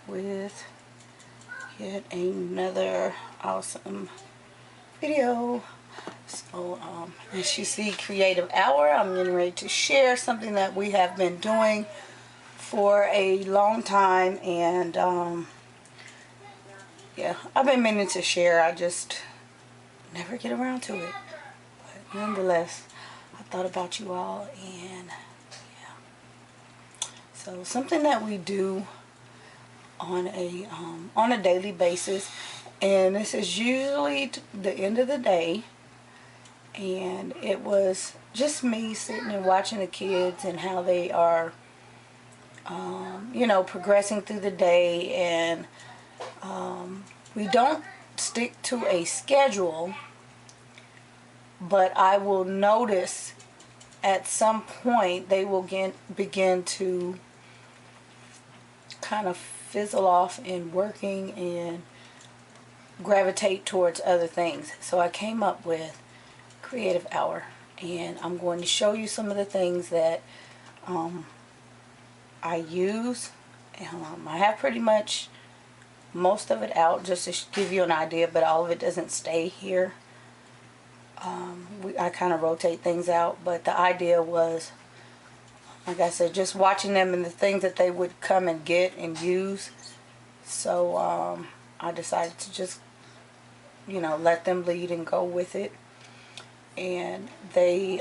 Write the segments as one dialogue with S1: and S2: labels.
S1: with yet another awesome video. So as you see, Creative Hour, I'm getting ready to share something that we have been doing for a long time, and yeah, I've been meaning to share. I just never get around to it. But nonetheless, I thought about you all, and yeah. So something that we do on a daily basis, and this is usually the end of the day, and it was just me sitting and watching the kids and how they are you know, progressing through the day, and we don't stick to a schedule, but I will notice at some point they will begin to kind of fizzle off in working and gravitate towards other things. So I came up with Creative Hour, and I'm going to show you some of the things that I use. I have pretty much most of it out just to give you an idea, but all of it doesn't stay here. I kind of rotate things out, but the idea was, like I said, just watching them and the things that they would come and get and use. So I decided to just, you know, let them lead and go with it. And they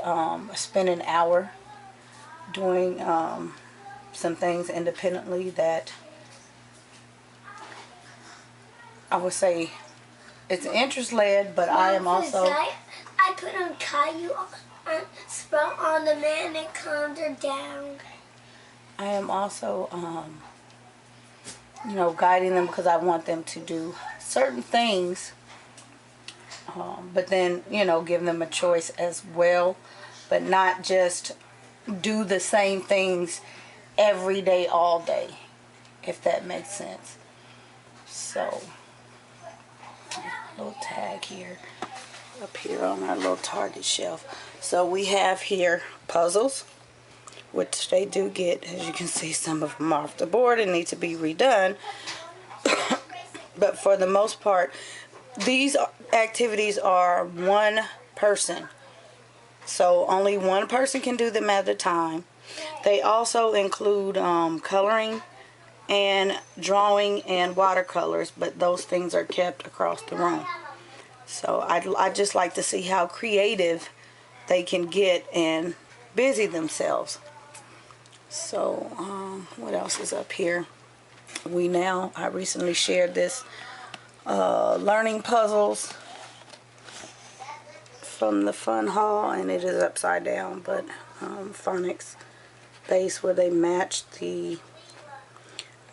S1: spend an hour doing some things independently that I would say it's interest-led, but I am also...
S2: I put on Caillou spell on the man and calmed her down.
S1: I am also, you know, guiding them because I want them to do certain things, but then, you know, give them a choice as well, but not just do the same things every day, all day, if that makes sense. So, a little tag here, up here on our little Target shelf. So we have here puzzles, which they do get. As you can see, some of them are off the board and need to be redone. But for the most part, these activities are one person. So only one person can do them at a time. They also include coloring and drawing and watercolors, but those things are kept across the room. So I just like to see how creative they can get and busy themselves. So what else is up here? I recently shared this learning puzzles from the Fun Haul, and it is upside down, but phonics base where they matched the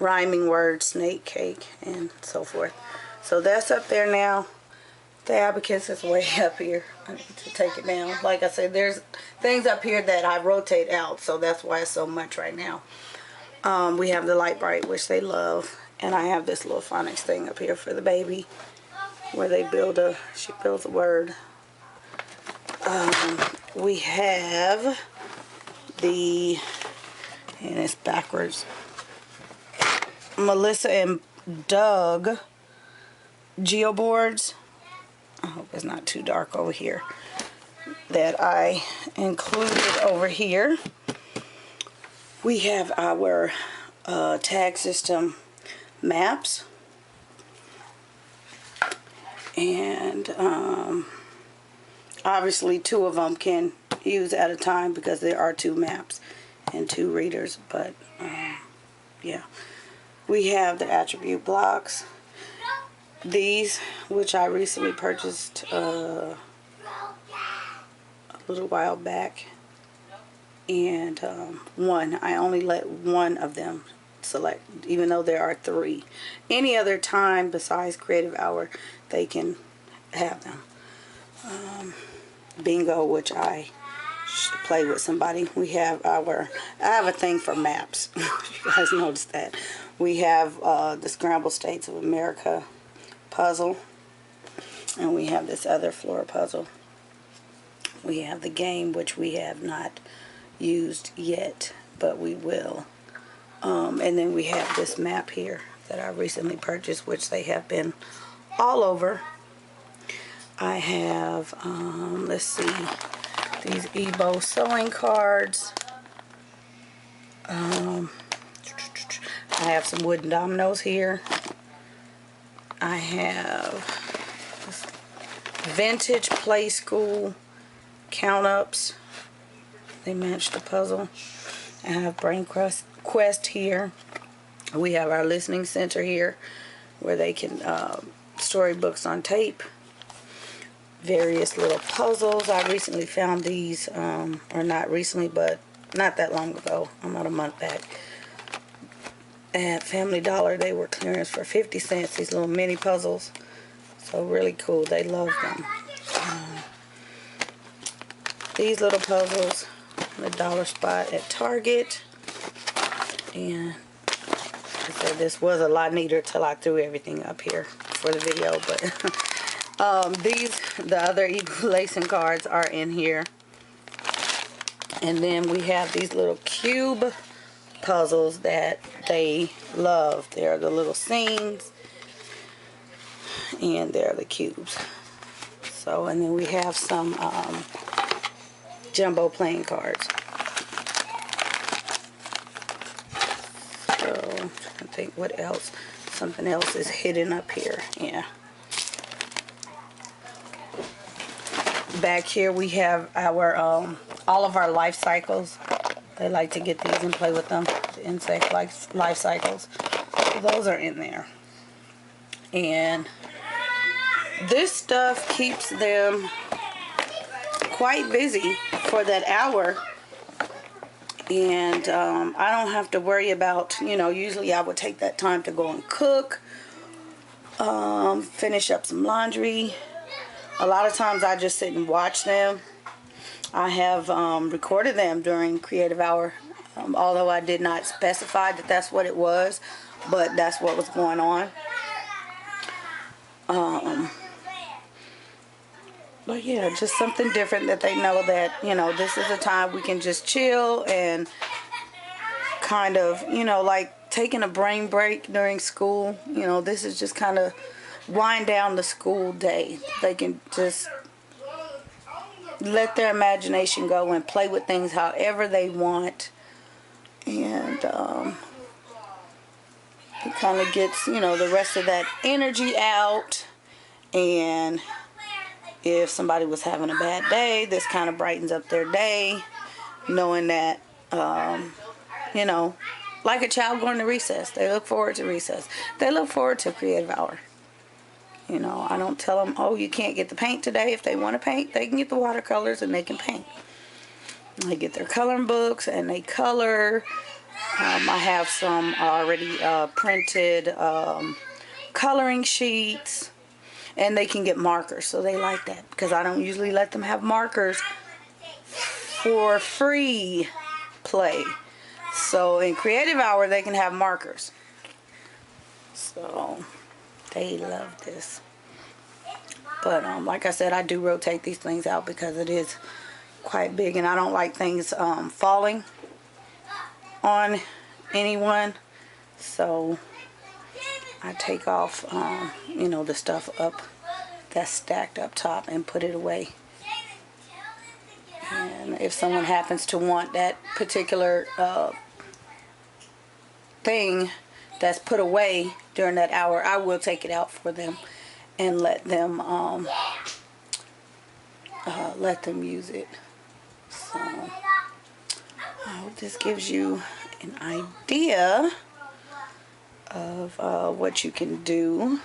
S1: rhyming word snake, cake, and so forth. So that's up there now. The abacus is way up here. I need to take it down. Like I said, there's things up here that I rotate out, so that's why it's so much right now. We have the Light Bright, which they love, and I have this little phonics thing up here for the baby, where they she builds a word. We have and it's backwards, Melissa and Doug geoboards. I hope it's not too dark over here, that I included over here. We have our tag system maps, and obviously 2 of them can use at a time because there are 2 maps and 2 readers, but yeah. We have the attribute blocks. These, which I recently purchased a little while back, and I only let 1 of them select, even though there are 3. Any other time besides Creative Hour, they can have them. Bingo, which I should play with somebody. We have I have a thing for maps. You guys noticed that. We have the Scrambled States of America puzzle, and we have this other floor puzzle. We have the game, which we have not used yet, but we will. And then we have this map here that I recently purchased, which they have been all over. I have, let's see, these Ebo sewing cards. I have some wooden dominoes here. I have vintage play school count-ups. They match the puzzle. I have Brain Quest here. We have our listening center here where they can storybooks on tape. Various little puzzles. I recently found these, or not recently, but not that long ago, about a month back. At Family Dollar, they were clearance for 50 cents, these little mini puzzles. So really cool. They love them. These little puzzles, the dollar spot at Target. And I said this was a lot neater till I threw everything up here for the video, but the other Ebo lacing cards are in here. And then we have these little cube puzzles that they love. They're the little scenes, and they're the cubes. So, and then we have some jumbo playing cards. So, I think what else? Something else is hidden up here. Yeah. Back here we have our all of our life cycles. They like to get these and play with them. The insect life cycles. So those are in there. And this stuff keeps them quite busy for that hour. And I don't have to worry about, usually I would take that time to go and cook, finish up some laundry. A lot of times I just sit and watch them. I have recorded them during Creative Hour, although I did not specify that that's what it was, but that's what was going on. But yeah, just something different that they know that, this is a time we can just chill and kind of, like taking a brain break during school. This is just kind of wind down the school day. They can just let their imagination go and play with things however they want. And it kind of gets, the rest of that energy out. And if somebody was having a bad day, this kind of brightens up their day, knowing that, like a child going to recess. They look forward to recess. They look forward to Creative Hour. I don't tell them, oh, you can't get the paint today. If they want to paint, they can get the watercolors and they can paint. They get their coloring books and they color. I have some already printed coloring sheets. And they can get markers, so they like that. Because I don't usually let them have markers for free play. So in Creative Hour, they can have markers. So they love this. But like I said, I do rotate these things out because it is quite big. And I don't like things falling on anyone. So I take off, the stuff up that's stacked up top and put it away. And if someone happens to want that particular thing that's put away during that hour, I will take it out for them and let them use it. So I hope this gives you an idea of what you can do.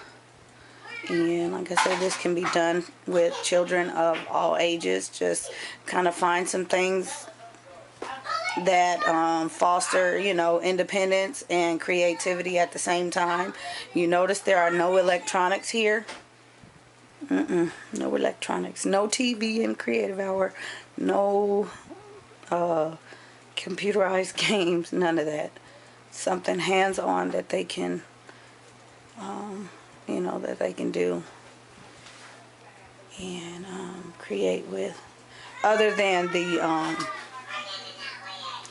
S1: And like I said, this can be done with children of all ages. Just kind of find some things that foster, independence and creativity at the same time. You notice there are no electronics here. No electronics. No TV in Creative Hour. No computerized games. None of that. Something hands-on that they can, that they can do and create with, other than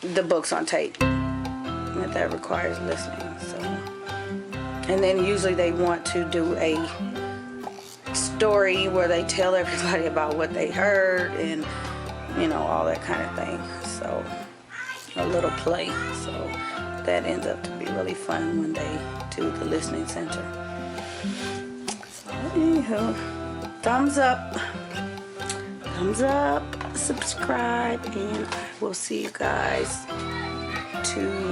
S1: the books on tape that requires listening. So And then usually they want to do a story where they tell everybody about what they heard and, you know, all that kind of thing. So, a little play. So, that ends up to be really fun when they do the listening center. So, anywho, thumbs up, subscribe, and I will see you guys tomorrow.